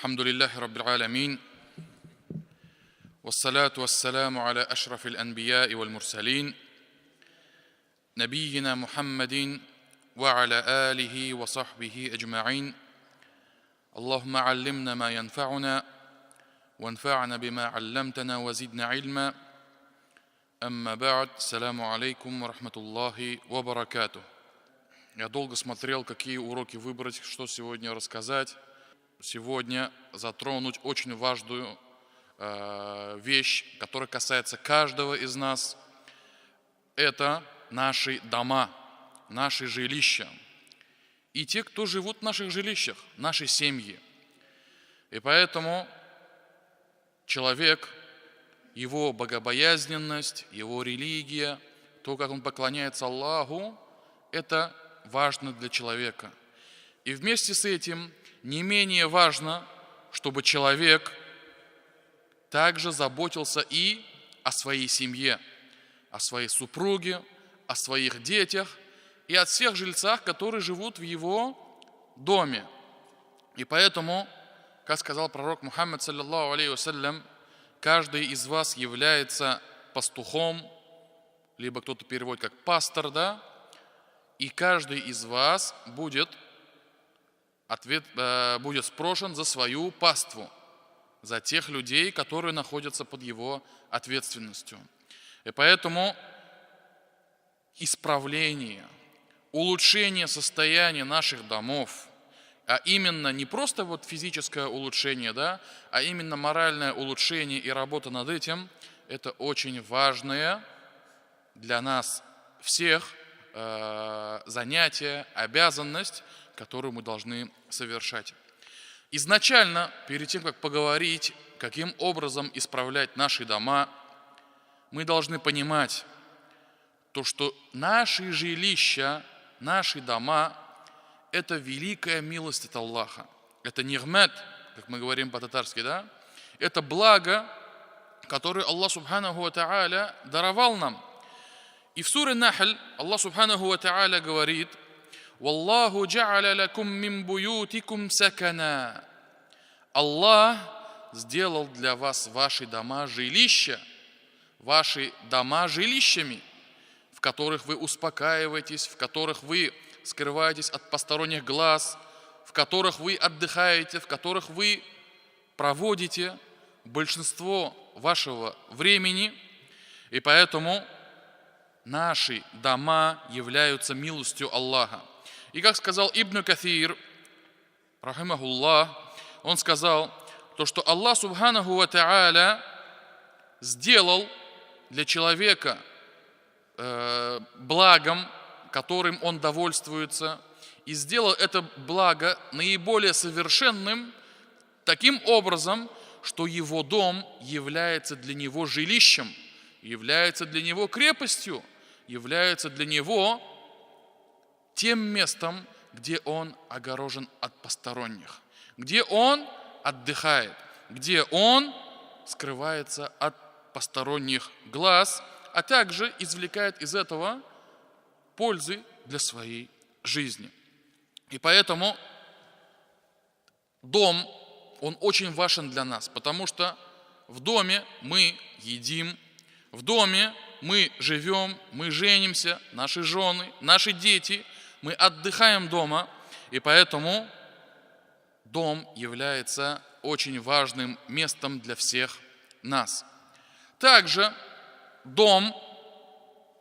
Хамдулиллахи Раббил Аламин. Вассалату вассаламу аля ашрафил анбияи валь мурсалин. Набийина Мухаммадин ва аля алихи ва сахбихи аджмаин. Аллахумма аллимна ма янфауна. وانفعنا بما علمتنا وزدنا علما أما بعد السلام عليكم ورحمة الله وبركاته. Я долго смотрел, какие уроки выбрать, что сегодня рассказать. Сегодня затронуть очень важную вещь, которая касается каждого из нас. Это наши дома, наши жилища. И те, кто живут в наших жилищах, наши семьи. И поэтому человек, его богобоязненность, его религия, то, как он поклоняется Аллаху, это важно для человека. И вместе с этим не менее важно, чтобы человек также заботился и о своей семье, о своей супруге, о своих детях и о всех жильцах, которые живут в его доме. И поэтому, как сказал пророк Мухаммад, саллаллаху алейхи вассалям, каждый из вас является пастухом, либо кто-то переводит как пастор, да? И каждый из вас будет спрошен за свою паству, за тех людей, которые находятся под его ответственностью. И поэтому исправление, улучшение состояния наших домов, а именно не просто физическое улучшение, да, а именно моральное улучшение и работа над этим, это очень важное для нас всех занятие, обязанность, которую мы должны совершать. Изначально, перед тем, как поговорить, каким образом исправлять наши дома, мы должны понимать то, что наши жилища, наши дома – это великая милость от Аллаха. Это нигмат, как мы говорим по-татарски, да? Это благо, которое Аллах Субханаху ва Тааля даровал нам. И в суре Нахль Аллах Субханаху ва Тааля говорит: «Валлаху джа'аля лакум мин буютикум сакана». Аллах сделал для вас ваши дома жилища, ваши дома жилищами, в которых вы успокаиваетесь, в которых вы скрываетесь от посторонних глаз, в которых вы отдыхаете, в которых вы проводите большинство вашего времени. И поэтому наши дома являются милостью Аллаха. И как сказал Ибн Кафир, рахимахуллах, он сказал, что Аллах Субханаху ва Тааля сделал для человека благом, которым он довольствуется, и сделал это благо наиболее совершенным таким образом, что его дом является для него жилищем, является для него крепостью, является для него тем местом, где он огорожен от посторонних, где он отдыхает, где он скрывается от посторонних глаз, а также извлекает из этого пользы для своей жизни. И поэтому дом, он очень важен для нас, потому что в доме мы едим, в доме мы живем, мы женимся, наши жены, наши дети, мы отдыхаем дома, и поэтому дом является очень важным местом для всех нас. Также дом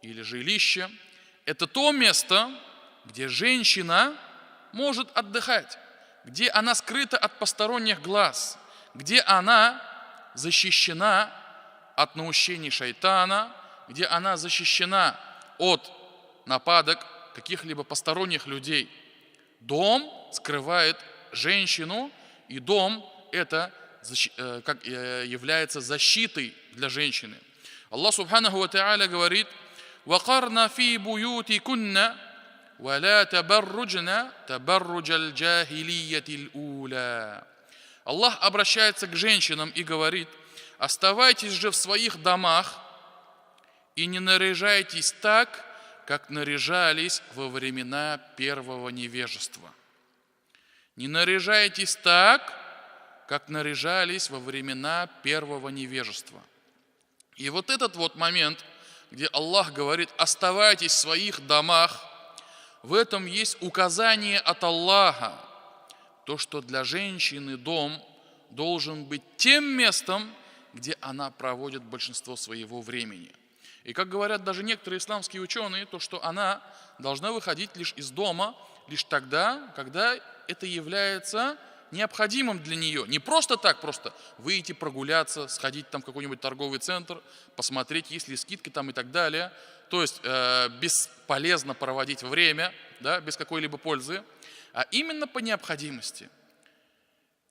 или жилище – это то место, где женщина может отдыхать, где она скрыта от посторонних глаз, где она защищена от наущений шайтана, где она защищена от нападок каких-либо посторонних людей. Дом скрывает женщину, и дом это является защитой для женщины. Аллах Субханаху ва Тааля говорит: «Вақарна фи буютикунна, ва ла табарруджна табарруджаль джахилиятил уля». Аллах обращается к женщинам и говорит: оставайтесь же в своих домах и не наряжайтесь так, как наряжались во времена первого невежества. Не наряжайтесь так, как наряжались во времена первого невежества. И вот этот вот момент, где Аллах говорит: оставайтесь в своих домах, в этом есть указание от Аллаха, то, что для женщины дом должен быть тем местом, где она проводит большинство своего времени. И как говорят даже некоторые исламские ученые, то, что она должна выходить лишь из дома, лишь тогда, когда это является необходимым для нее. Не просто так, просто выйти прогуляться, сходить там в какой-нибудь торговый центр, посмотреть, есть ли скидки там и так далее. То есть бесполезно проводить время, да, без какой-либо пользы, а именно по необходимости.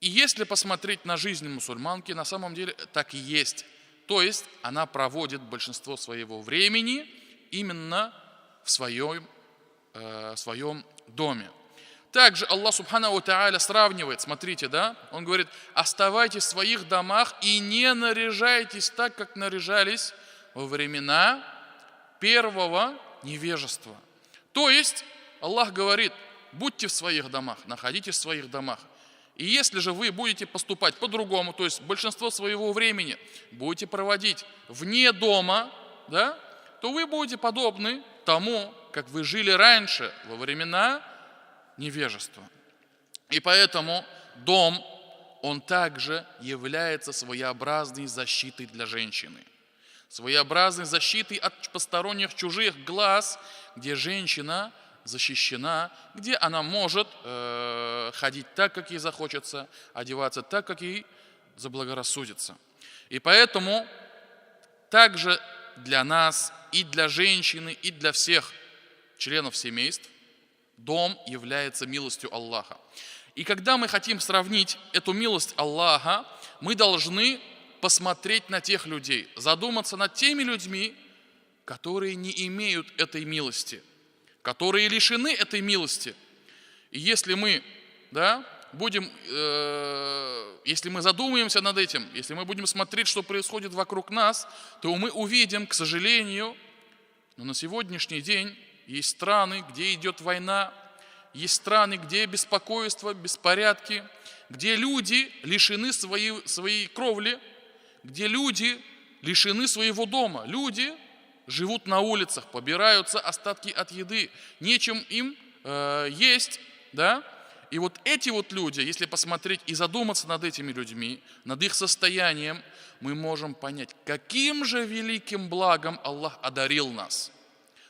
И если посмотреть на жизнь мусульманки, на самом деле так и есть. То есть она проводит большинство своего времени именно в своем доме. Также Аллах Субхану ва Тааля сравнивает, смотрите, да, Он говорит: оставайтесь в своих домах и не наряжайтесь так, как наряжались во времена первого невежества. То есть Аллах говорит: будьте в своих домах, находитесь в своих домах. И если же вы будете поступать по-другому, то есть большинство своего времени будете проводить вне дома, да, то вы будете подобны тому, как вы жили раньше, во времена невежества. И поэтому дом, он также является своеобразной защитой для женщины. Своеобразной защитой от посторонних чужих глаз, где женщина защищена, где она может ходить так, как ей захочется, одеваться так, как ей заблагорассудится. И поэтому также для нас, и для женщины, и для всех членов семейств дом является милостью Аллаха. И когда мы хотим сравнить эту милость Аллаха, мы должны посмотреть на тех людей, задуматься над теми людьми, которые не имеют этой милости, которые лишены этой милости. И если мы, да, если мы задумаемся над этим, если мы будем смотреть, что происходит вокруг нас, то мы увидим, к сожалению, но на сегодняшний день есть страны, где идет война, есть страны, где беспокойство, беспорядки, где люди лишены своей кровли, где люди лишены своего дома. Люди живут на улицах, побираются остатки от еды, нечем им есть, да? И вот эти вот люди, если посмотреть и задуматься над этими людьми, над их состоянием, мы можем понять, каким же великим благом Аллах одарил нас.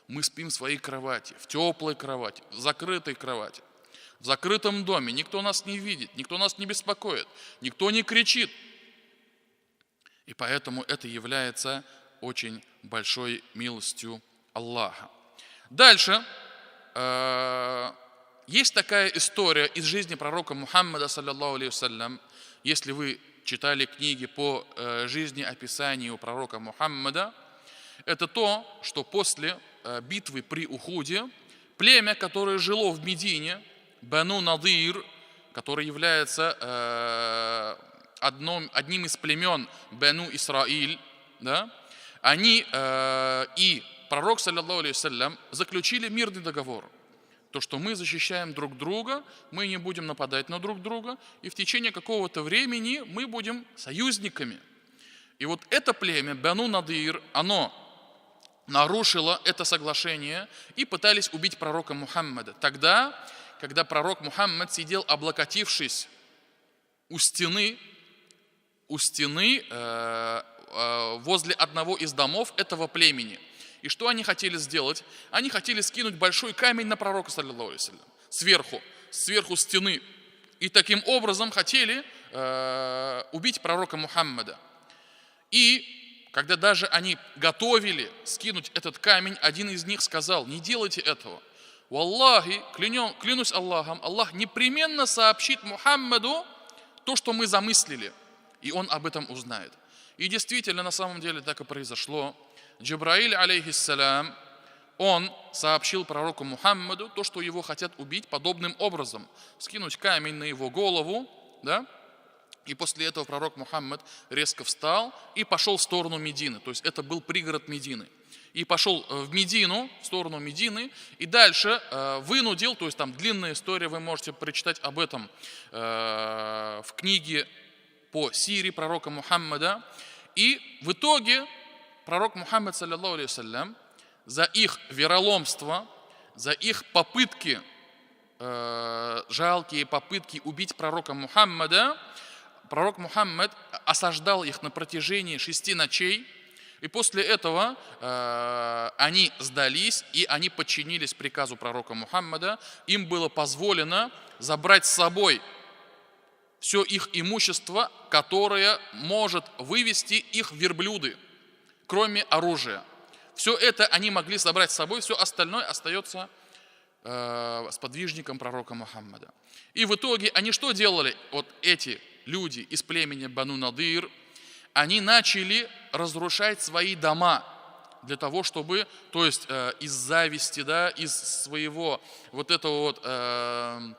Мы спим в своей кровати, в теплой кровати, в закрытой кровати, в закрытом доме. Никто нас не видит, никто нас не беспокоит, никто не кричит. И поэтому это является очень большой милостью Аллаха. Дальше есть такая история из жизни пророка Мухаммада, саллаллаху алейхи вассалям. Если вы читали книги по жизнеописанию пророка Мухаммада, это то, что после битвы при Ухуде племя, которое жило в Медине, Бану Надир, которое является одним из племен Бану Исраиль, да, они и пророк, саллаллаху алейхи вассалям, заключили мирный договор. То, что мы защищаем друг друга, мы не будем нападать на друг друга, и в течение какого-то времени мы будем союзниками. И вот это племя, Бану Надир, оно нарушило это соглашение и пытались убить пророка Мухаммада. Тогда, когда пророк Мухаммад сидел, облокотившись у стены возле одного из домов этого племени. И что они хотели сделать? Они хотели скинуть большой камень на пророка, саллаллаху алейхи вассалям, сверху стены. И таким образом хотели убить пророка Мухаммада. И когда даже они готовили скинуть этот камень, один из них сказал: не делайте этого. Валлахи, клянусь Аллахом, Аллах непременно сообщит Мухаммаду то, что мы замыслили, и он об этом узнает. И действительно, на самом деле так и произошло. Джибраиль, алейхиссалям, он сообщил пророку Мухаммаду то, что его хотят убить подобным образом. Скинуть камень на его голову, да? И после этого пророк Мухаммад резко встал и пошел в сторону Медины. То есть это был пригород Медины. И пошел в Медину, в сторону Медины, и дальше вынудил, то есть там длинная история, вы можете прочитать об этом в книге по сире пророка Мухаммада. И в итоге пророк Мухаммад, саллиллаху алейхи вассалям, за их вероломство, за их попытки, жалкие попытки убить пророка Мухаммада, пророк Мухаммад осаждал их на протяжении 6 ночей. И после этого они сдались, и они подчинились приказу пророка Мухаммада. Им было позволено забрать с собой все их имущество, которое может вывести их верблюды, кроме оружия. Все это они могли собрать с собой, все остальное остается сподвижником пророка Мухаммада. И в итоге они что делали? Вот эти люди из племени Бану Надир, они начали разрушать свои дома для того, чтобы, то есть из зависти, да, из своего вот этого вот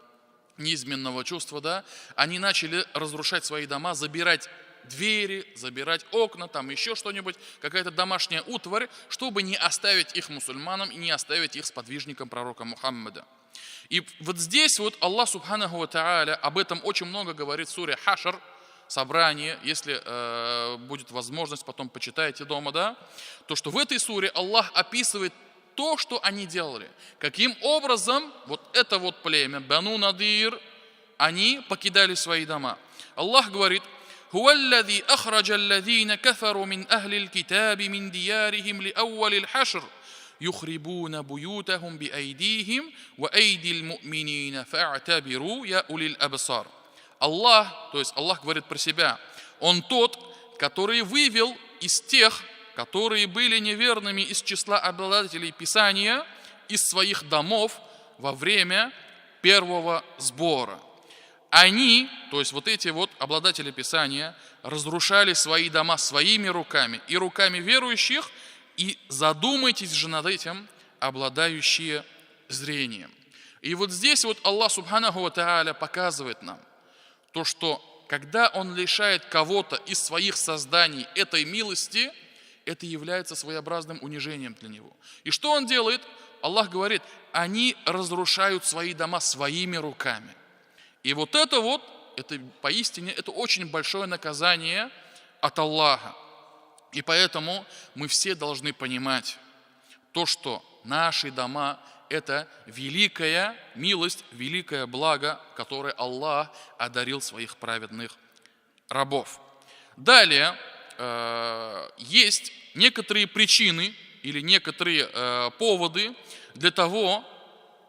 низменного чувства, да, они начали разрушать свои дома, забирать двери, забирать окна, там еще что-нибудь, какая-то домашняя утварь, чтобы не оставить их мусульманам и не оставить их сподвижникам пророка Мухаммада. И вот здесь вот Аллах Субханаху ва Тааля об этом очень много говорит в суре Хашр, собрание, если будет возможность, потом почитайте дома, да, то, что в этой суре Аллах описывает то, что они делали. Каким образом вот это вот племя, Бану Надир, они покидали свои дома. Аллах говорит: هو الذي أخرج الذين كفروا من أهل الكتاب من ديارهم لأول الحشر يخربون بيوتهم بأيديهم وأيدي المؤمنين فاعتبروا يا أولي الأبصار. Аллах, то есть Аллах говорит про себя, Он тот, который вывел из тех, которые были неверными из числа обладателей Писания, из своих домов во время первого сбора. Они, то есть вот эти вот обладатели Писания, разрушали свои дома своими руками и руками верующих, и задумайтесь же над этим, обладающие зрением. И вот здесь вот Аллах Субханаху ва Тааля показывает нам то, что когда Он лишает кого-то из своих созданий этой милости, это является своеобразным унижением для него. И что Он делает? Аллах говорит: они разрушают свои дома своими руками. И вот это поистине, это очень большое наказание от Аллаха. И поэтому мы все должны понимать то, что наши дома – это великая милость, великое благо, которое Аллах одарил своих праведных рабов. Далее, есть некоторые причины или некоторые поводы для того,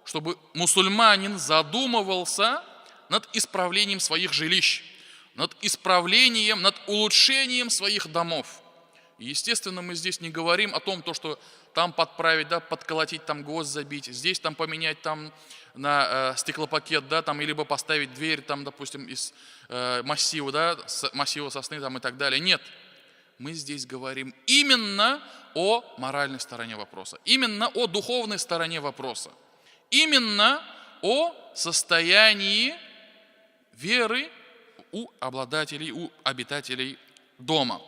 чтобы мусульманин задумывался над исправлением своих жилищ, над исправлением, над улучшением своих домов. И, естественно, мы здесь не говорим о том, что там подправить, да, подколотить, там гвоздь забить, здесь там поменять там на стеклопакет, да, там, либо поставить дверь, там, допустим, из массива, да, массива сосны там, и так далее. Нет, мы здесь говорим именно о моральной стороне вопроса, именно о духовной стороне вопроса, именно о состоянии веры у обладателей, у обитателей дома.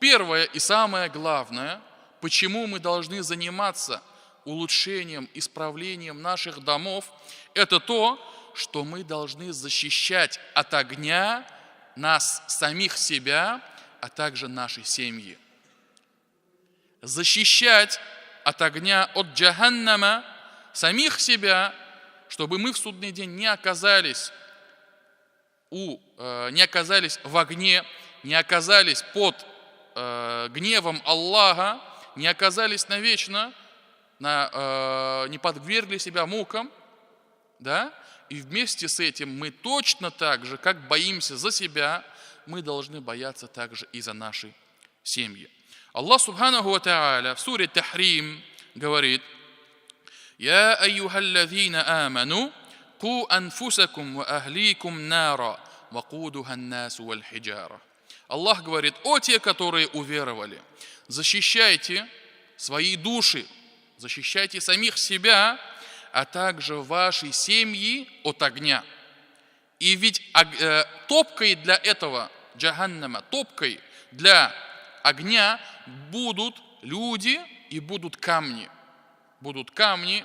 Первое и самое главное, почему мы должны заниматься улучшением, исправлением наших домов, это то, что мы должны защищать от огня нас, самих себя, а также наши семьи. Защищать от огня, от джаханнама, самих себя, чтобы мы в судный день не оказались в огне, не оказались под гневом Аллаха, не оказались навечно, не подвергли себя мукам, да? И вместе с этим мы точно так же, как боимся за себя, мы должны бояться также и за наши семьи. Аллах Субханаху ва Тааля в суре Тахрим говорит: «Я айюхаллазина аману, ку анфусакум ва ахликум нара, ва кудуха ан-насу валь хиджара». Аллах говорит: о те, которые уверовали, защищайте свои души, защищайте самих себя, а также ваши семьи от огня. И ведь топкой для этого джаханнама, топкой для огня будут люди и будут камни. Будут камни,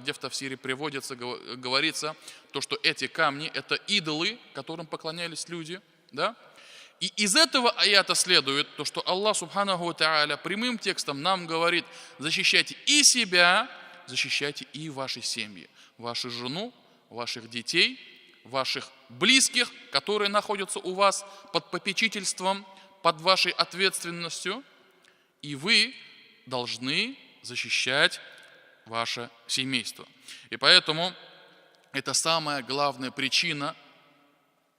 где в Тафсире приводится, говорится, то, что эти камни – это идолы, которым поклонялись люди, да? И из этого аята следует то, что Аллах Субханаху ва Тааля прямым текстом нам говорит: защищайте и себя, защищайте и ваши семьи, вашу жену, ваших детей, ваших близких, которые находятся у вас под попечительством, под вашей ответственностью, и вы должны защищать ваше семейство. И поэтому это самая главная причина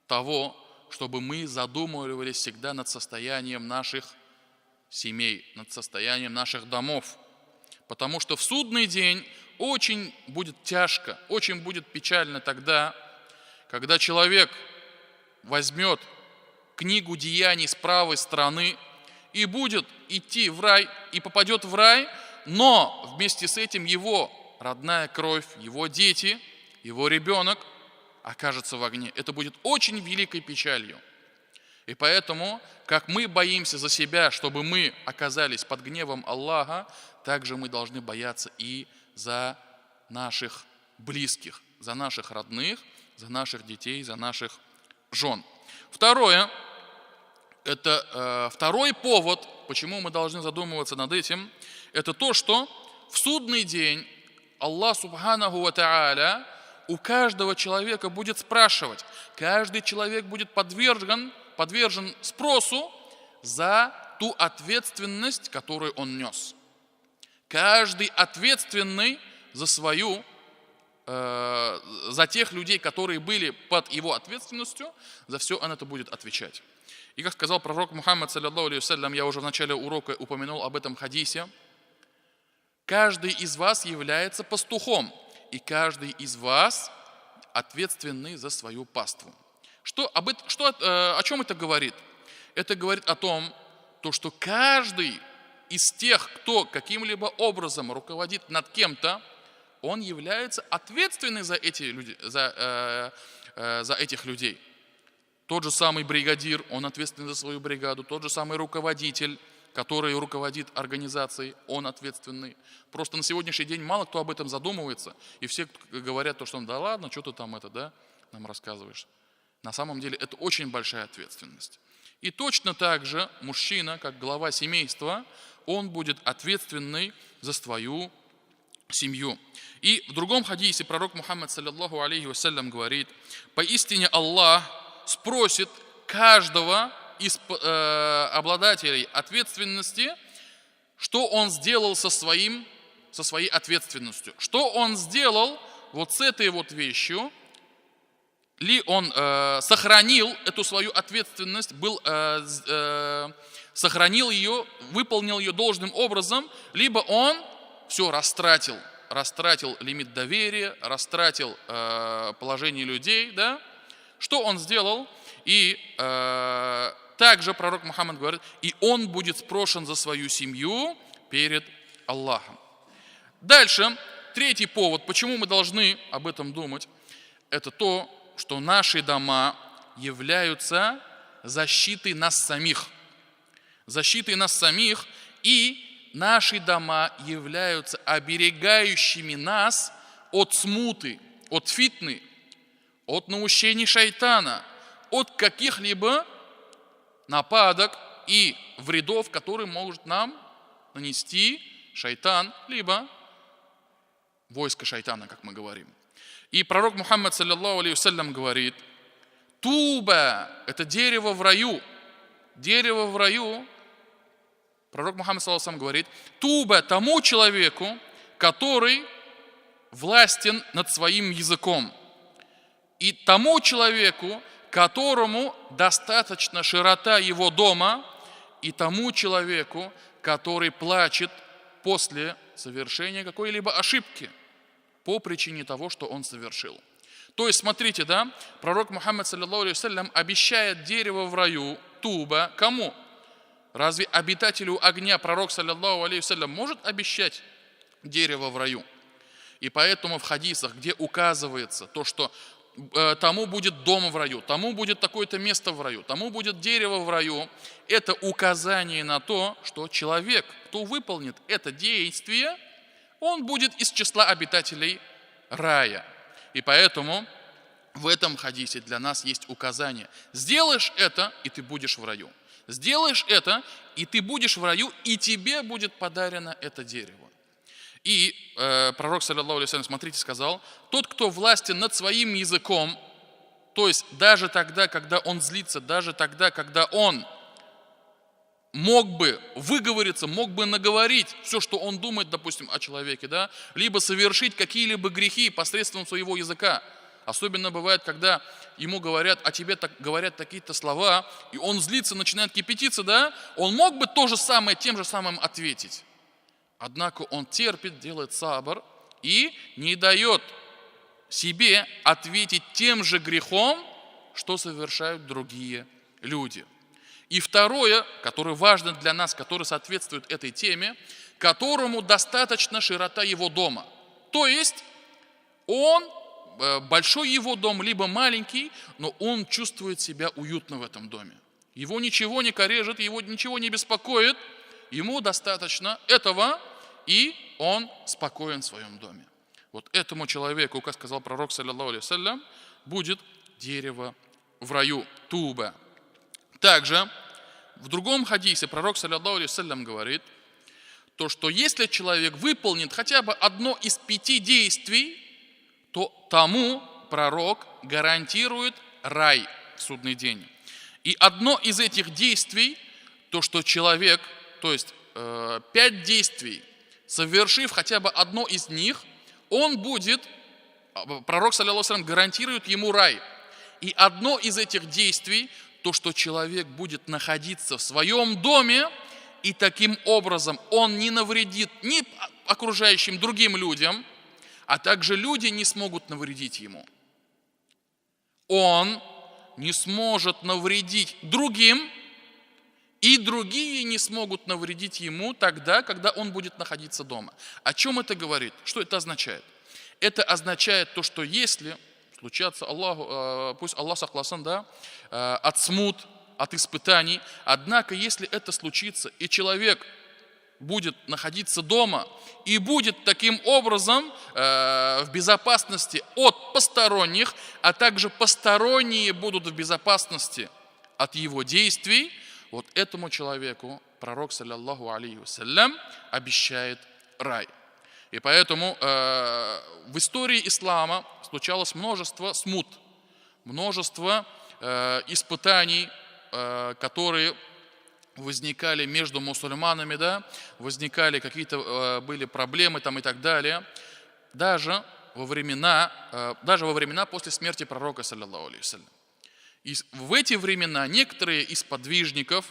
того, чтобы мы задумывались всегда над состоянием наших семей, над состоянием наших домов. Потому что в судный день очень будет тяжко, очень будет печально тогда, когда человек возьмет книгу деяний с правой стороны и будет идти в рай, и попадет в рай, но вместе с этим его родная кровь, его дети, его ребенок окажется в огне. Это будет очень великой печалью. И поэтому, как мы боимся за себя, чтобы мы оказались под гневом Аллаха, также мы должны бояться и за наших близких, за наших родных, за наших детей, за наших жен. Второе, это второй повод, почему мы должны задумываться над этим, это то, что в судный день Аллах Субханаху ва Тааля у каждого человека будет спрашивать, каждый человек будет подвержен спросу за ту ответственность, которую он нес. Каждый ответственный за тех людей, которые были под его ответственностью, за все он это будет отвечать. И как сказал пророк Мухаммад, саллаллаху алейхи вассалям, я уже в начале урока упомянул об этом хадисе, каждый из вас является пастухом, и каждый из вас ответственный за свою паству. О чем это говорит? Это говорит о том, что каждый из тех, кто каким-либо образом руководит над кем-то, он является ответственным за этих людей. Тот же самый бригадир, он ответственен за свою бригаду, тот же самый руководитель, который руководит организацией, он ответственный. Просто на сегодняшний день мало кто об этом задумывается, и все говорят то, что да ладно, что ты там нам рассказываешь. На самом деле это очень большая ответственность. И точно так же мужчина, как глава семейства, он будет ответственный за свою семью. И в другом хадисе пророк Мухаммад, саллаллаху алейхи вассалям, говорит: поистине Аллах спросит каждого из обладателей ответственности, что он сделал со своей ответственностью, что он сделал вот с этой вот вещью, ли он сохранил эту свою ответственность, сохранил ее, выполнил ее должным образом, либо он все растратил лимит доверия, растратил положение людей, да? Что он сделал? И также пророк Мухаммад говорит: и он будет спрошен за свою семью перед Аллахом. Дальше, третий повод, почему мы должны об этом думать, это то, что наши дома являются защитой нас самих. Защитой нас самих, и наши дома являются оберегающими нас от смуты, от фитны, от наущений шайтана, от каких-либо нападок и вредов, которые может нам нанести шайтан, либо войско шайтана, как мы говорим. И пророк Мухаммад, саллаллаху алейхи вассалям, говорит: туба – это дерево в раю. Дерево в раю, пророк Мухаммад, саллаллаху алейхи вассалям, говорит: туба тому человеку, который властен над своим языком, и тому человеку, которому достаточно широта его дома, и тому человеку, который плачет после совершения какой-либо ошибки по причине того, что он совершил. То есть, смотрите, да, пророк Мухаммад, саллаллаху алейхи вассалям, обещает дерево в раю, туба, кому? Разве обитателю огня пророк, саллаллаху алейхи вассалям, может обещать дерево в раю? И поэтому в хадисах, где указывается то, что тому будет дом в раю, тому будет такое-то место в раю, тому будет дерево в раю, это указание на то, что человек, кто выполнит это действие, он будет из числа обитателей рая. И поэтому в этом хадисе для нас есть указание. Сделаешь это, и ты будешь в раю. Сделаешь это, и ты будешь в раю, и тебе будет подарено это дерево. И пророк, саллаллаху алейхи ва саллям, смотрите, сказал: тот, кто властен над своим языком, то есть даже тогда, когда он злится, даже тогда, когда он мог бы выговориться, мог бы наговорить все, что он думает, допустим, о человеке, да, либо совершить какие-либо грехи посредством своего языка. Особенно бывает, когда ему говорят, о тебе так, говорят такие-то слова, и он злится, начинает кипятиться, да, он мог бы то же самое, тем же самым ответить. Однако он терпит, делает сабр и не дает себе ответить тем же грехом, что совершают другие люди. И второе, которое важно для нас, которое соответствует этой теме, которому достаточно широта его дома. То есть он, большой его дом, либо маленький, но он чувствует себя уютно в этом доме. Его ничего не корежит, его ничего не беспокоит, ему достаточно этого, и он спокоен в своем доме. Вот этому человеку, как сказал пророк, саллаллаху алейхи ва саллям, будет дерево в раю, туба. Также в другом хадисе пророк, саллаллаху алейхи ва саллям, говорит, то, что если человек выполнит хотя бы одно из 5 действий, то тому пророк гарантирует рай в судный день. И одно из этих действий, то, что человек, то есть 5 действий, совершив хотя бы одно из них, он будет, пророк, саллаллаху алейхи ва саллям, гарантирует ему рай. И одно из этих действий, то, что человек будет находиться в своем доме, и таким образом он не навредит ни окружающим другим людям, а также люди не смогут навредить ему. Он не сможет навредить другим, и другие не смогут навредить ему тогда, когда он будет находиться дома. О чем это говорит? Что это означает? Это означает то, что если случаться Аллаху, пусть Аллах сохласын, да, от смут, от испытаний, однако если это случится, и человек будет находиться дома и будет таким образом в безопасности от посторонних, а также посторонние будут в безопасности от его действий, вот этому человеку пророк, саллаллаху алейхи ва саллям, обещает рай. И поэтому в истории ислама случалось множество смут, множество испытаний, которые возникали между мусульманами, да, возникали какие-то были проблемы там и так далее, даже во времена после смерти пророка, саллаллаху алейхи ва саллям. И в эти времена некоторые из подвижников,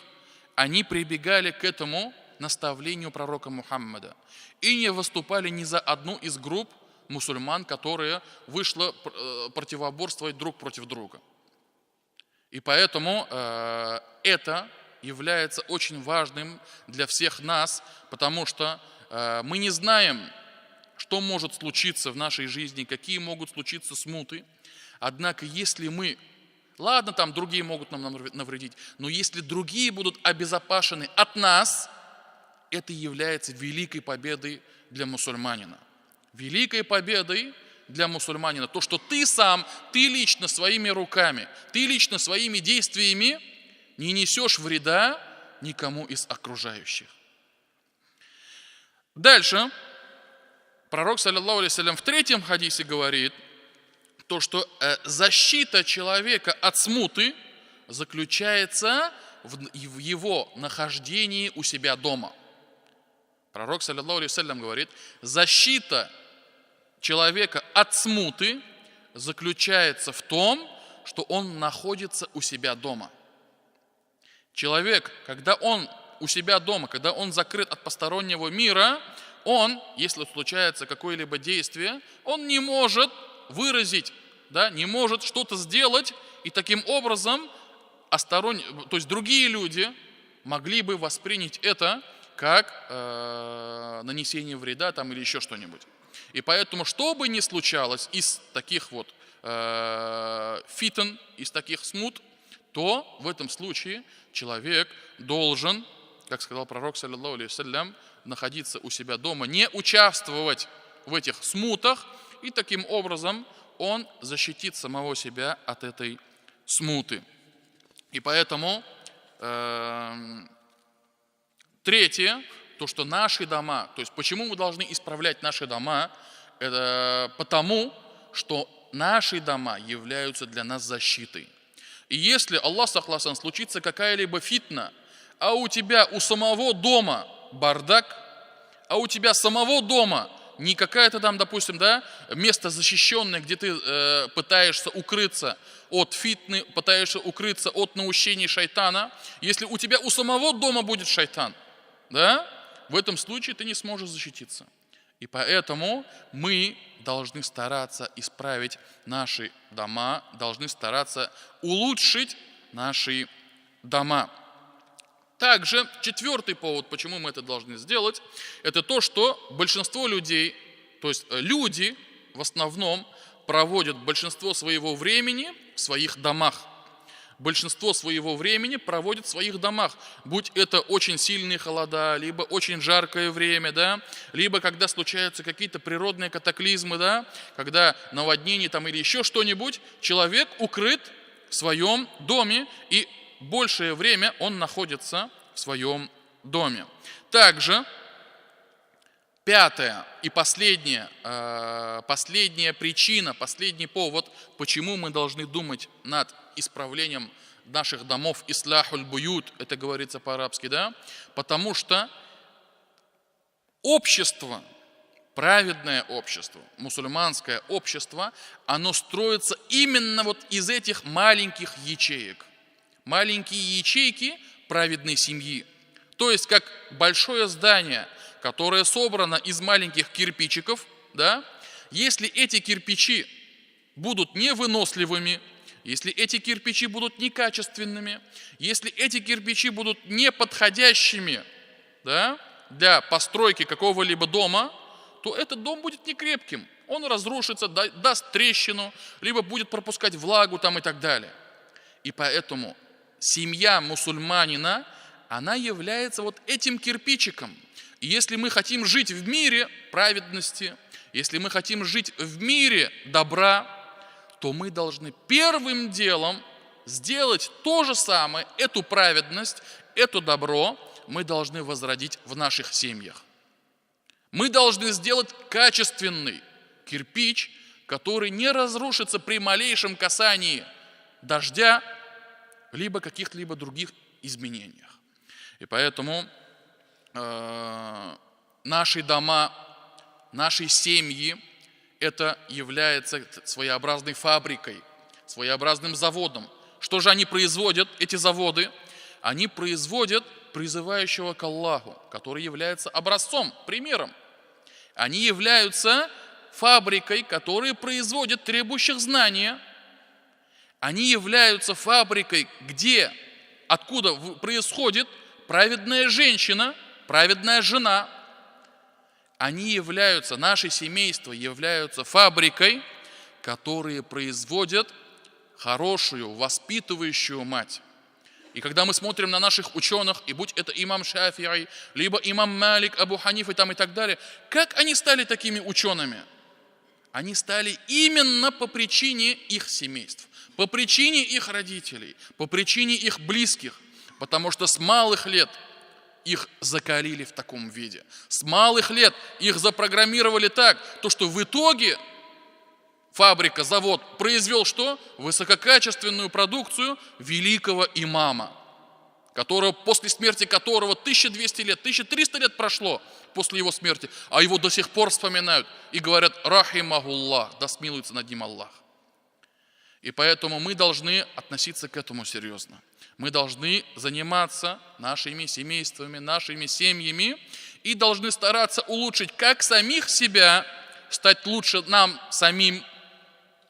они прибегали к этому наставлению пророка Мухаммада и не выступали ни за одну из групп мусульман, которые вышла противоборствовать друг против друга. И поэтому это является очень важным для всех нас, потому что мы не знаем, что может случиться в нашей жизни, какие могут случиться смуты. Однако, если мы, ладно, там другие могут нам навредить, но если другие будут обезопасены от нас, это является великой победой для мусульманина. Великой победой для мусульманина. То, что ты сам, ты лично своими руками, ты лично своими действиями не несешь вреда никому из окружающих. Дальше пророк, саллаллаху алейхи ва саллям, в 3-м хадисе говорит, то, что защита человека от смуты заключается в его нахождении у себя дома. Пророк, саллаллаху алейхи ва саллям, говорит, защита человека от смуты заключается в том, что он находится у себя дома. Человек, когда он у себя дома, когда он закрыт от постороннего мира, он, если случается какое-либо действие, он не может выразить, да, не может что-то сделать, и таким образом то есть другие люди могли бы воспринять это как нанесение вреда там, или еще что-нибудь. И поэтому, что бы ни случалось из таких вот фитн, из таких смут, то в этом случае человек должен, как сказал пророк, саллаллаху алейхи ва саллям, находиться у себя дома, не участвовать в этих смутах, и таким образом он защитит самого себя от этой смуты. И поэтому третье, то, что наши дома, то есть почему мы должны исправлять наши дома, это потому, что наши дома являются для нас защитой. И если, Аллах сахласан, случится какая-либо фитна, а у тебя у самого дома бардак, а у тебя самого дома не какая-то там, допустим, да, место защищенное, где ты пытаешься укрыться от фитны, пытаешься укрыться от наущений шайтана, если у тебя у самого дома будет шайтан, да, в этом случае ты не сможешь защититься. И поэтому мы должны стараться исправить наши дома, должны стараться улучшить наши дома. Также четвертый повод, почему мы это должны сделать, это то, что большинство людей, то есть люди в основном проводят большинство своего времени в своих домах. Большинство своего времени проводят в своих домах, будь это очень сильные холода, либо очень жаркое время, да, либо когда случаются какие-то природные катаклизмы, да, когда наводнение там или еще что-нибудь, человек укрыт в своем доме и большее время он находится в своем доме. Также пятая и последняя причина, последний повод, почему мы должны думать над исправлением наших домов, исляхуль буют, это говорится по-арабски, да, потому что общество, праведное общество, мусульманское общество, оно строится именно вот из этих маленьких ячеек. Маленькие ячейки праведной семьи. То есть, как большое здание, которое собрано из маленьких кирпичиков, да, если эти кирпичи будут невыносливыми, если эти кирпичи будут некачественными, если эти кирпичи будут неподходящими, да, для постройки какого-либо дома, то этот дом будет некрепким. Он разрушится, даст трещину, либо будет пропускать влагу там и так далее. И поэтому семья мусульманина, она является вот этим кирпичиком. И если мы хотим жить в мире праведности, если мы хотим жить в мире добра, то мы должны первым делом сделать то же самое, эту праведность, это добро мы должны возродить в наших семьях. Мы должны сделать качественный кирпич, который не разрушится при малейшем касании дождя, либо каких-либо других изменениях. И поэтому наши дома, наши семьи, это является своеобразной фабрикой, своеобразным заводом. Что же они производят, эти заводы? Они производят призывающего к Аллаху, который является образцом, примером. Они являются фабрикой, которая производит требующих знания. Они являются фабрикой, откуда происходит праведная женщина, праведная жена. Они являются, наши семейства являются фабрикой, которые производят хорошую, воспитывающую мать. И когда мы смотрим на наших ученых, и будь это имам Шафи'и, либо имам Малик, Абу Ханиф и так далее, как они стали такими учеными? Они стали именно по причине их семейств, по причине их родителей, по причине их близких, потому что с малых лет их закалили в таком виде. С малых лет их запрограммировали так, что в итоге фабрика, завод произвел что? Высококачественную продукцию великого имама, после смерти которого 1200 лет, 1300 лет прошло после его смерти, а его до сих пор вспоминают и говорят «Рахимахуллах», да смилуется над ним Аллах. И поэтому мы должны относиться к этому серьезно. Мы должны заниматься нашими семействами, нашими семьями и должны стараться улучшить как самих себя, стать лучше нам самим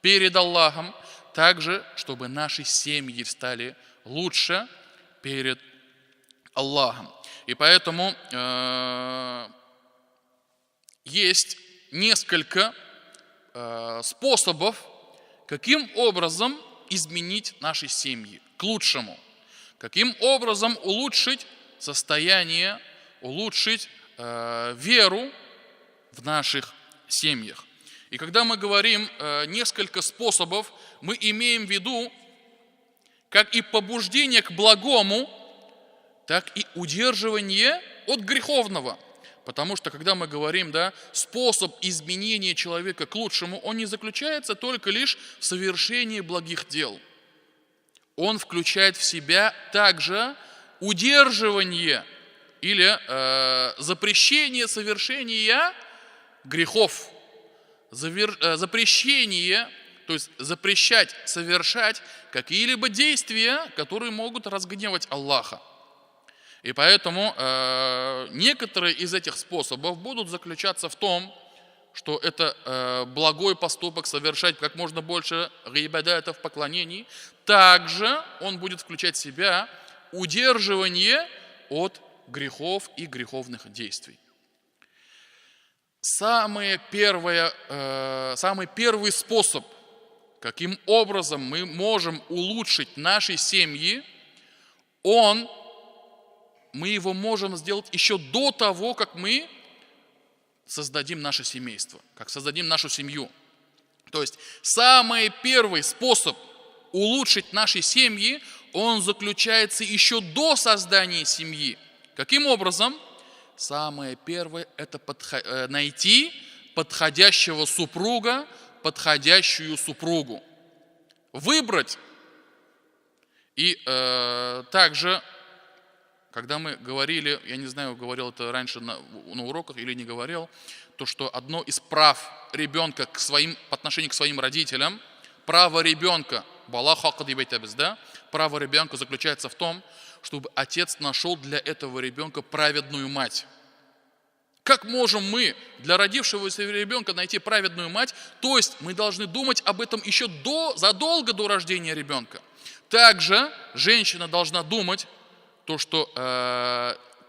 перед Аллахом, также, чтобы наши семьи стали лучше перед Аллахом. И поэтому есть несколько способов, каким образом изменить наши семьи к лучшему, каким образом улучшить состояние, улучшить веру в наших семьях. И когда мы говорим несколько способов, мы имеем в виду как и побуждение к благому, так и удерживание от греховного. Потому что, когда мы говорим, способ изменения человека к лучшему, он не заключается только лишь в совершении благих дел. Он включает в себя также удерживание или запрещение совершения грехов. Запрещение, то есть запрещать совершать какие-либо действия, которые могут разгневать Аллаха. И поэтому некоторые из этих способов будут заключаться в том, что это благой поступок, совершать как можно больше гайбадатов, поклонений. Также он будет включать в себя удерживание от грехов и греховных действий. Самый первый способ, каким образом мы можем улучшить наши семьи, мы его можем сделать еще до того, как мы создадим наше семейство, как создадим нашу семью. То есть самый первый способ улучшить наши семьи, он заключается еще до создания семьи. Каким образом? Самое первое – это найти подходящего супруга, подходящую супругу. Выбрать. И также, когда мы говорили, я не знаю, говорил это раньше на уроках или не говорил, то, что одно из прав ребенка по отношению к своим родителям, право ребенка, право ребенка заключается в том, чтобы отец нашел для этого ребенка праведную мать. Как можем мы для родившегося ребенка найти праведную мать? То есть мы должны думать об этом еще задолго до рождения ребенка. Также женщина должна думать, что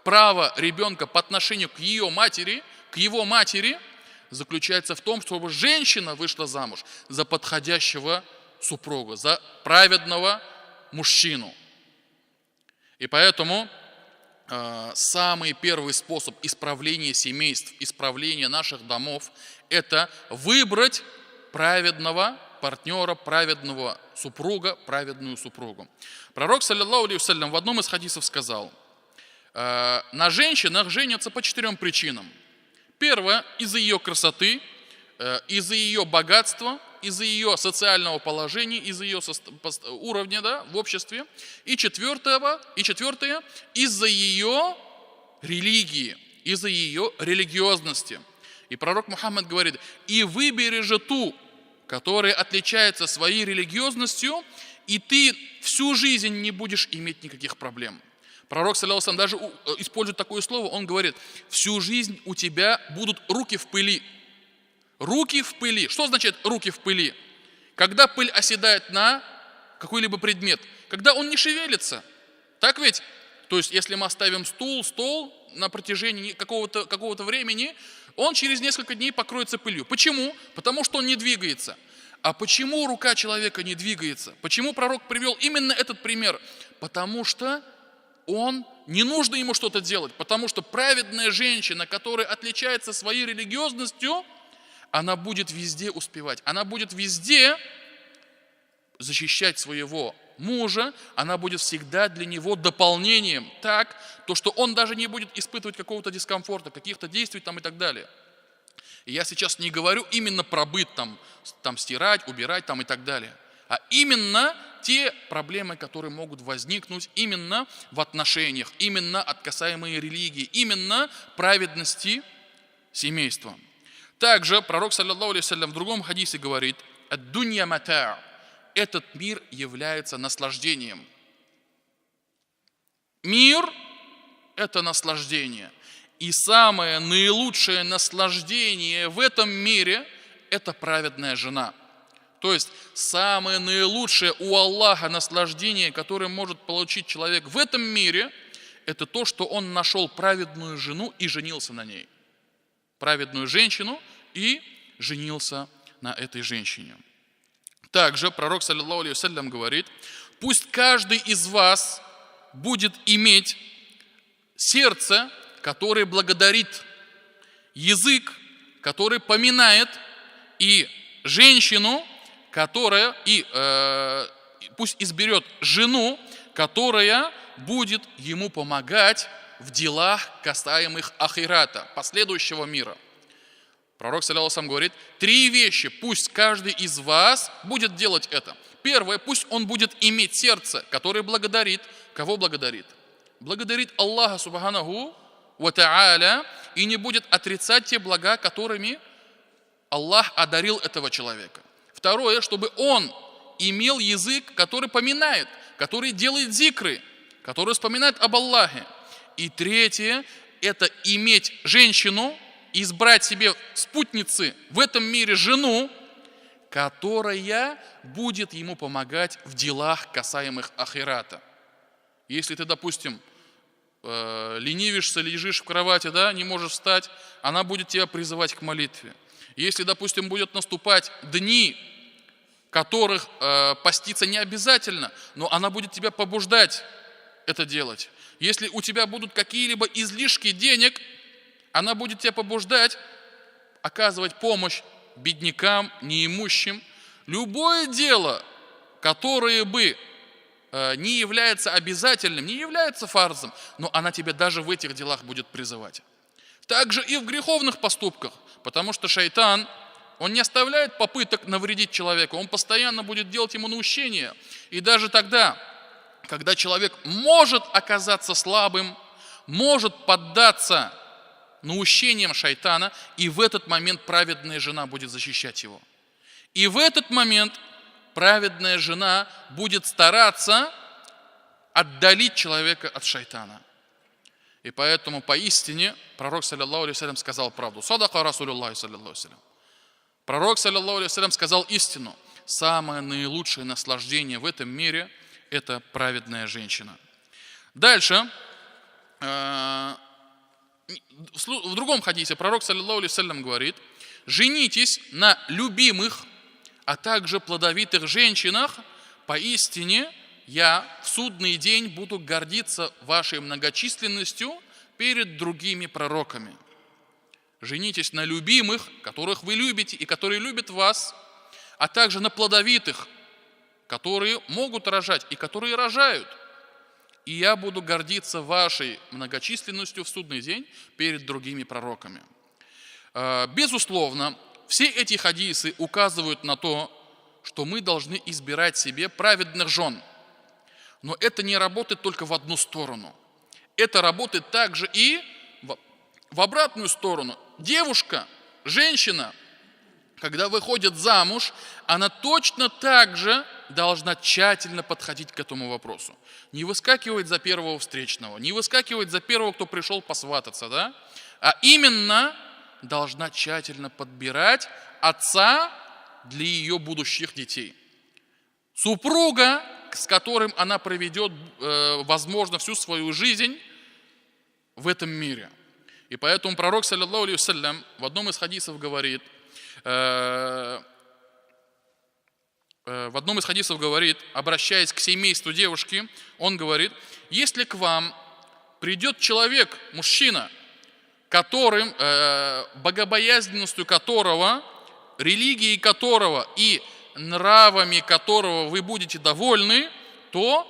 право ребенка по отношению к его матери заключается в том, чтобы женщина вышла замуж за подходящего супруга, за праведного мужчину. И поэтому самый первый способ исправления семейств, исправления наших домов – это выбрать праведного партнера, праведного супруга, праведную супругу. Пророк, саллиллаху алейхи вассалям, в одном из хадисов сказал: на женщинах женятся по 4 причинам. Первое – из-за ее красоты, из-за ее богатства, из-за ее социального положения, из-за ее уровня в обществе. И четвертое – из-за ее религии, из-за ее религиозности. И пророк Мухаммад говорит: и выбери же ту, которая отличается своей религиозностью, и ты всю жизнь не будешь иметь никаких проблем. Пророк, саллаллаху алейхи вассалям, даже использует такое слово, он говорит: всю жизнь у тебя будут руки в пыли. Руки в пыли. Что значит руки в пыли? Когда пыль оседает на какой-либо предмет, когда он не шевелится. Так ведь? То есть, если мы оставим стол на протяжении какого-то времени, он через несколько дней покроется пылью. Почему? Потому что он не двигается. А почему рука человека не двигается? Почему пророк привел именно этот пример? Потому что не нужно ему что-то делать. Потому что праведная женщина, которая отличается своей религиозностью, она будет везде успевать. Она будет везде защищать своего мужа. Она будет всегда для него дополнением. Так, что он даже не будет испытывать какого-то дискомфорта, каких-то действий и так далее. И я сейчас не говорю именно про быт, стирать, убирать и так далее. А именно те проблемы, которые могут возникнуть именно в отношениях, именно касаемые религии, именно праведности семейства. Также пророк, саллаллаху алейхи вассалям, в другом хадисе говорит: «Ад-дунья мата'» – этот мир является наслаждением. Мир – это наслаждение. И самое наилучшее наслаждение в этом мире – это праведная жена. То есть самое наилучшее у Аллаха наслаждение, которое может получить человек в этом мире, это то, что он нашел праведную жену и женился на ней. Праведную женщину и женился на этой женщине. Также пророк, саллаллаху алейхи вассалям, говорит: пусть каждый из вас будет иметь сердце, которое благодарит, язык, который поминает, и женщину, которая, пусть изберет жену, которая будет ему помогать в делах, касаемых ахирата, последующего мира. Пророк, саллаллаху алейхи ва саллям, говорит: 3 вещи, пусть каждый из вас будет делать это. Первое, пусть он будет иметь сердце, которое благодарит. Кого благодарит? Благодарит Аллаха субханаху ва тааля и не будет отрицать те блага, которыми Аллах одарил этого человека. Второе, чтобы он имел язык, который поминает, который делает зикры, который вспоминает об Аллахе. И третье, это иметь женщину, избрать себе спутницы в этом мире жену, которая будет ему помогать в делах, касаемых ахирата. Если ты, допустим, ленивишься, лежишь в кровати, да, не можешь встать, она будет тебя призывать к молитве. Если, допустим, будут наступать дни, которых поститься не обязательно, но она будет тебя побуждать это делать. Если у тебя будут какие-либо излишки денег, она будет тебя побуждать оказывать помощь беднякам, неимущим. Любое дело, которое бы не является обязательным, не является фарзом, но она тебя даже в этих делах будет призывать. Также и в греховных поступках, потому что шайтан, он не оставляет попыток навредить человеку, он постоянно будет делать ему наущение. И даже тогда, когда человек может оказаться слабым, может поддаться наущениям шайтана, и в этот момент праведная жена будет защищать его. И в этот момент праведная жена будет стараться отдалить человека от шайтана. И поэтому поистине пророк, саллаллаху алейхи ва саллям, сказал правду. Садака Расулюллахи, саллаллаху алейхи ва саллям. Пророк, саллаллаху алейхи ва саллям, сказал истину. Самое наилучшее наслаждение в этом мире – это праведная женщина. Дальше, в другом хадисе пророк, саллаллаху алейхи ва саллям, говорит: женитесь на любимых, а также плодовитых женщинах, поистине я в судный день буду гордиться вашей многочисленностью перед другими пророками. Женитесь на любимых, которых вы любите и которые любят вас, а также на плодовитых, которые могут рожать и которые рожают. И я буду гордиться вашей многочисленностью в судный день перед другими пророками. Безусловно, все эти хадисы указывают на то, что мы должны избирать себе праведных жен. Но это не работает только в одну сторону. Это работает также и в обратную сторону. Девушка, женщина, когда выходит замуж, она точно так же должна тщательно подходить к этому вопросу. Не выскакивать за первого встречного, не выскакивать за первого, кто пришел посвататься, да? А именно должна тщательно подбирать отца для ее будущих детей. Супруга, с которым она проведет, возможно, всю свою жизнь в этом мире. И поэтому пророк, саллаллаху алейхи ва саллям, в одном из хадисов говорит, обращаясь к семейству девушки, он говорит: если к вам придет человек, мужчина, которым, богобоязненностью которого, религией которого и нравами которого вы будете довольны, то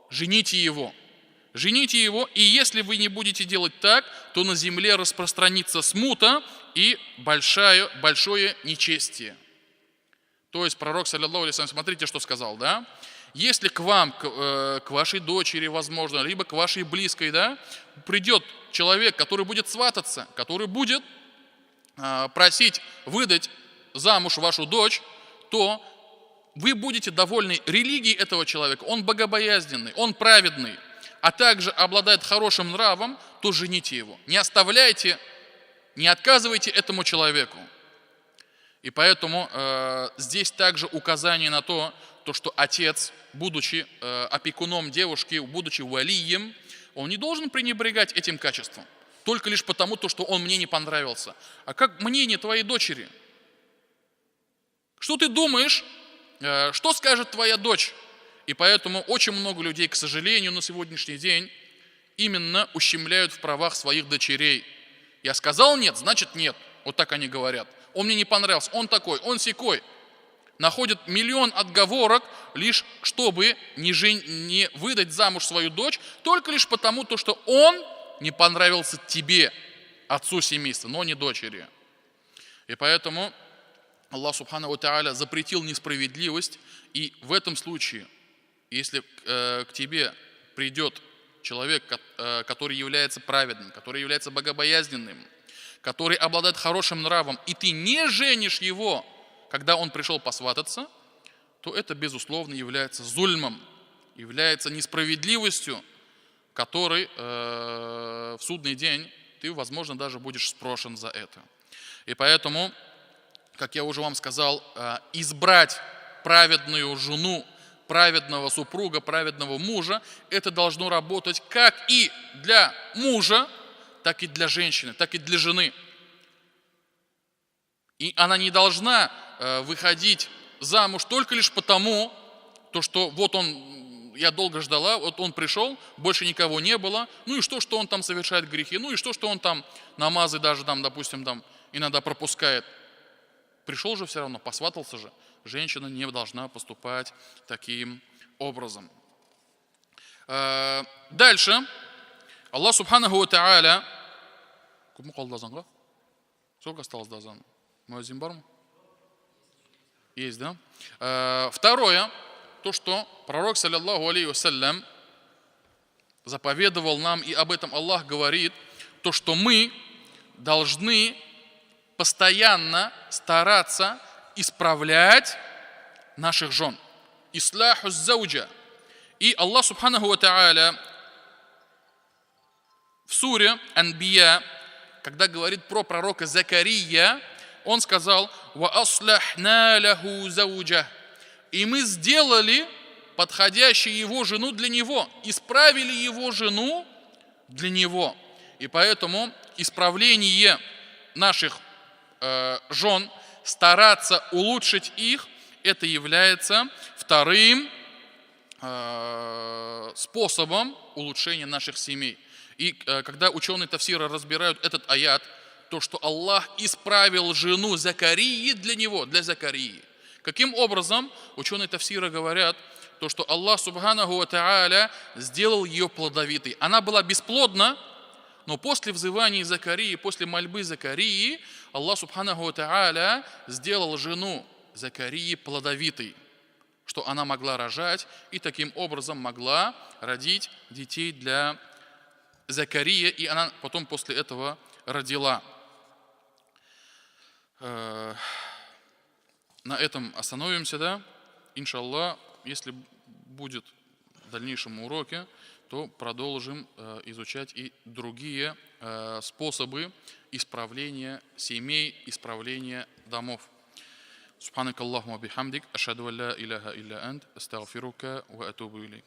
жените его. Жените его, и если вы не будете делать так, то на земле распространится смута и большое нечестие. То есть пророк, саллаллаху алейхи ва саллям, смотрите, что сказал, да? Если к вам, к вашей дочери, возможно, либо к вашей близкой, да, придет человек, который будет свататься, который будет просить выдать замуж вашу дочь, то вы будете довольны религией этого человека. Он богобоязненный, он праведный, а также обладает хорошим нравом, то жените его. Не оставляйте, не отказывайте этому человеку. И поэтому здесь также указание на то, что отец, будучи опекуном девушки, будучи валием, он не должен пренебрегать этим качеством. Только лишь потому, что он мне не понравился. А как мнение твоей дочери? Что ты думаешь, что скажет твоя дочь? И поэтому очень много людей, к сожалению, на сегодняшний день именно ущемляют в правах своих дочерей. Я сказал нет, значит нет. Вот так они говорят. он мне не понравился, он такой, он сякой. Находит миллион отговорок, лишь чтобы не выдать замуж свою дочь, только лишь потому, что он не понравился тебе, отцу семейства, но не дочери. И поэтому Аллах Субхану ва Тааля запретил несправедливость, и в этом случае, если к тебе придет человек, который является праведным, который является богобоязненным, который обладает хорошим нравом, и ты не женишь его, когда он пришел посвататься, то это, безусловно, является зульмом, является несправедливостью, которой в судный день ты, возможно, даже будешь спрошен за это. И поэтому, как я уже вам сказал, избрать праведную жену, праведного супруга, праведного мужа, это должно работать как и для мужа, так и для женщины, так и для жены. И она не должна выходить замуж только лишь потому, что вот он, я долго ждала, вот он пришел, больше никого не было, ну и что он там совершает грехи, ну и что он там намазы даже там, допустим, там иногда пропускает. Пришел же все равно, посватался же. Женщина не должна поступать таким образом. Дальше. Аллах Субханаху ва Тааля. Сколько осталось до азана? Муаззин бар? Есть, да? Второе, то, что пророк, саллаллаху алейхи вассалям, заповедовал нам, и об этом Аллах говорит, то, что мы должны постоянно стараться исправлять наших жен. Исляху зауджа. И Аллах Субханаху ва Тааля в суре Анбия, когда говорит про пророка Закария, он сказал: «Ва аслахна лаху зауджа». И мы сделали подходящую его жену для него, исправили его жену для него. И поэтому исправление наших жен, стараться улучшить их, это является вторым способом улучшения наших семей. И когда ученые тафсира разбирают этот аят, то, что Аллах исправил жену Закарии для него, для Закарии. Каким образом? Ученые тафсира говорят, то, что Аллах Субханаху ва Тааля сделал ее плодовитой. Она была бесплодна, но после взывания Закарии, после мольбы Закарии, Аллах Субханаху ва Тааля сделал жену Закарии плодовитой, что она могла рожать и таким образом могла родить детей для Закарии, и она потом после этого родила. На этом остановимся, да? Иншаллах, если будет в дальнейшем уроке, то продолжим изучать и другие способы исправления семей, исправления домов. Субханак Аллахума бихамдик, ашхаду ан ла илляха илля ант, астагфирука ва атубу илейк.